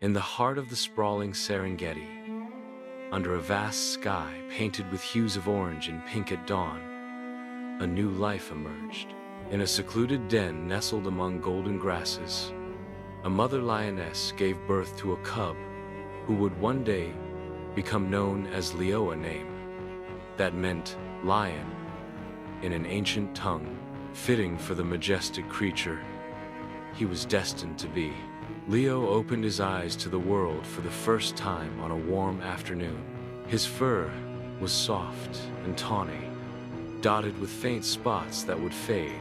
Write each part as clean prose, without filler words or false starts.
In the heart of the sprawling Serengeti, under a vast sky painted with hues of orange and pink at dawn, a new life emerged. In a secluded den nestled among golden grasses, a mother lioness gave birth to a cub who would one day become known as Leo, a name that meant lion in an ancient tongue, fitting for the majestic creature he was destined to be. Leo opened his eyes to the world for the first time on a warm afternoon. His fur was soft and tawny, dotted with faint spots that would fade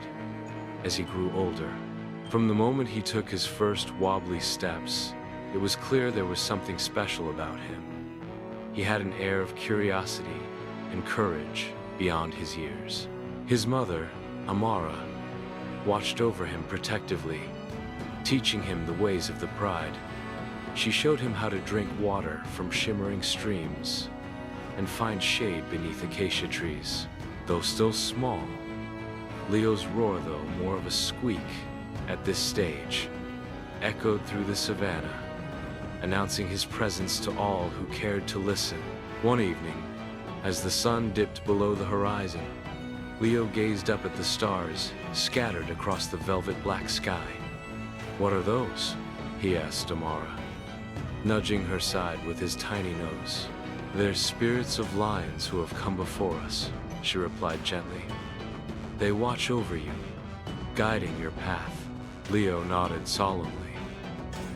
as he grew older. From the moment he took his first wobbly steps, it was clear there was something special about him. He had an air of curiosity and courage beyond his years. His mother, Amara, watched over him protectively, teaching him the ways of the pride. She showed him how to drink water from shimmering streams and find shade beneath acacia trees. Though still small, Leo's roar, though more of a squeak at this stage, echoed through the savannah, announcing his presence to all who cared to listen. One evening, as the sun dipped below the horizon, Leo gazed up at the stars scattered across the velvet black sky. "What are those?" he asked Amara, nudging her side with his tiny nose. "They're spirits of lions who have come before us," she replied gently. "They watch over you, guiding your path." Leo nodded solemnly,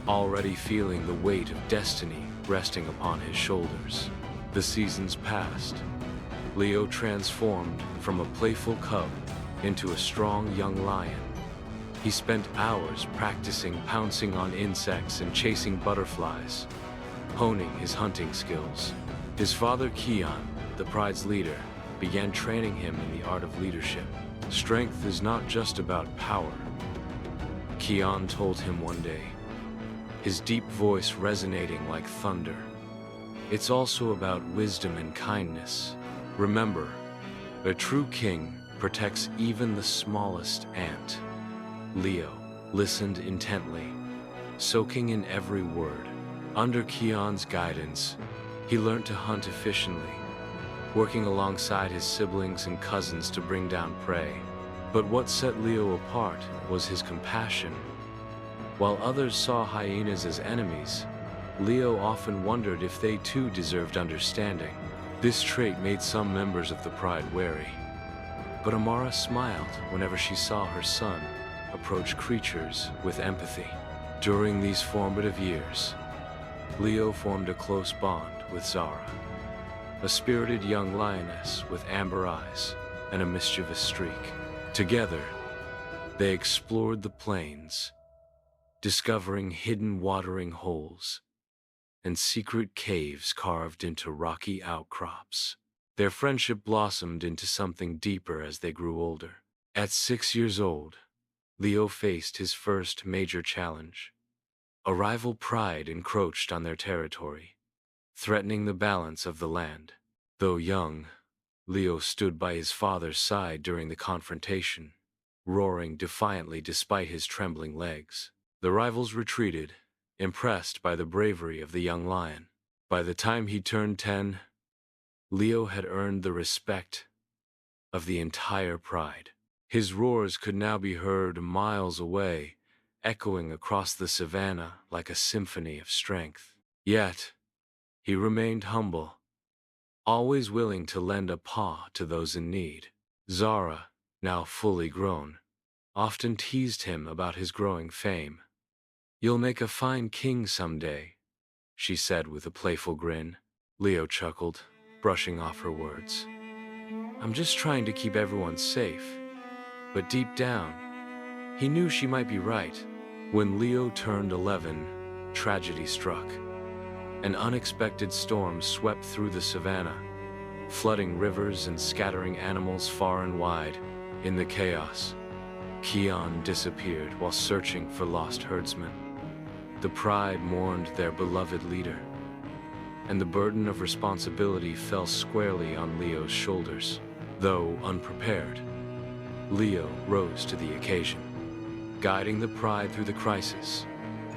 already feeling the weight of destiny resting upon his shoulders. The seasons passed. Leo transformed from a playful cub into a strong young lion. He spent hours practicing pouncing on insects and chasing butterflies, honing his hunting skills. His father, Kian, the pride's leader, began training him in the art of leadership. "Strength is not just about power," Kian told him one day, his deep voice resonating like thunder. "It's also about wisdom and kindness. Remember, a true king protects even the smallest ant." Leo listened intently, soaking in every word. Under Kian's guidance, he learned to hunt efficiently, working alongside his siblings and cousins to bring down prey. But what set Leo apart was his compassion. While others saw hyenas as enemies, Leo often wondered if they too deserved understanding. This trait made some members of the pride wary. But Amara smiled whenever she saw her son approach creatures with empathy. During these formative years, Leo formed a close bond with Zara, a spirited young lioness with amber eyes and a mischievous streak. Together, they explored the plains, discovering hidden watering holes and secret caves carved into rocky outcrops. Their friendship blossomed into something deeper as they grew older. At 6 years old, Leo faced his first major challenge. A rival pride encroached on their territory, threatening the balance of the land. Though young, Leo stood by his father's side during the confrontation, roaring defiantly despite his trembling legs. The rivals retreated, impressed by the bravery of the young lion. By the time he turned 10, Leo had earned the respect of the entire pride. His roars could now be heard miles away, echoing across the savannah like a symphony of strength. Yet, he remained humble, always willing to lend a paw to those in need. Zara, now fully grown, often teased him about his growing fame. "You'll make a fine king someday," she said with a playful grin. Leo chuckled, brushing off her words. "I'm just trying to keep everyone safe." But deep down, he knew she might be right. When Leo turned 11, tragedy struck. An unexpected storm swept through the savannah, flooding rivers and scattering animals far and wide. In the chaos, Kian disappeared while searching for lost herdsmen. The pride mourned their beloved leader, and the burden of responsibility fell squarely on Leo's shoulders. Though unprepared, Leo rose to the occasion, guiding the pride through the crisis.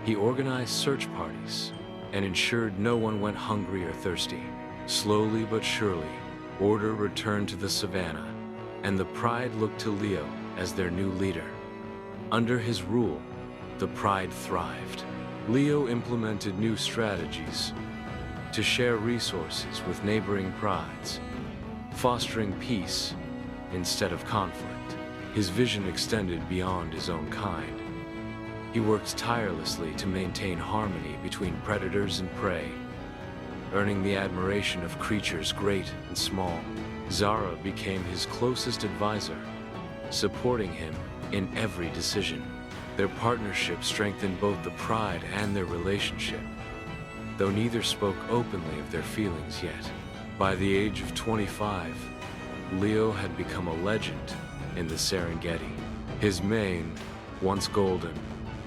He organized search parties and ensured no one went hungry or thirsty. Slowly but surely, order returned to the savannah, and the pride looked to Leo as their new leader. Under his rule, the pride thrived. Leo implemented new strategies to share resources with neighboring prides, fostering peace instead of conflict. His vision extended beyond his own kind. He worked tirelessly to maintain harmony between predators and prey, earning the admiration of creatures great and small. Zara became his closest advisor, supporting him in every decision. Their partnership strengthened both the pride and their relationship, though neither spoke openly of their feelings yet. By the age of 25, Leo had become a legend in the Serengeti. His mane, once golden,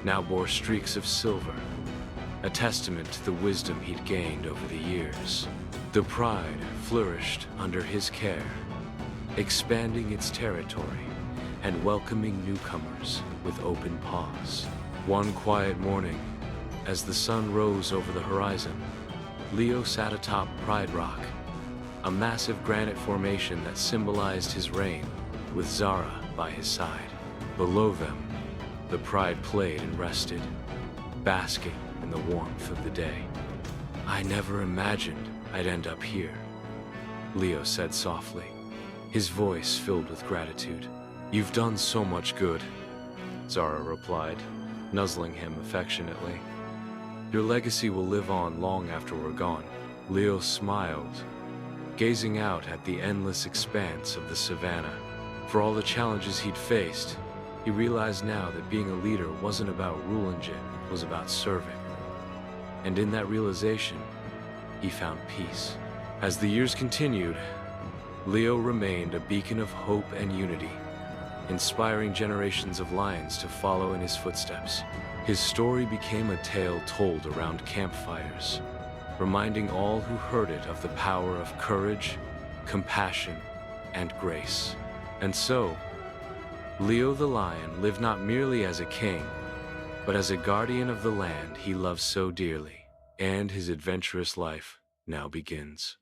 now bore streaks of silver, a testament to the wisdom he'd gained over the years. The pride flourished under his care, expanding its territory and welcoming newcomers with open paws. One quiet morning, as the sun rose over the horizon, Leo sat atop Pride Rock, a massive granite formation that symbolized his reign, with Zara by his side. Below them, the pride played and rested, basking in the warmth of the day. "I never imagined I'd end up here," Leo said softly, his voice filled with gratitude. "You've done so much good," Zara replied, nuzzling him affectionately. "Your legacy will live on long after we're gone." Leo smiled, gazing out at the endless expanse of the savannah. For all the challenges he'd faced, he realized now that being a leader wasn't about ruling, it was about serving. And in that realization, he found peace. As the years continued, Leo remained a beacon of hope and unity, inspiring generations of lions to follow in his footsteps. His story became a tale told around campfires, reminding all who heard it of the power of courage, compassion, and grace. And so, Leo the lion lived not merely as a king, but as a guardian of the land he loved so dearly. And his adventurous life now begins.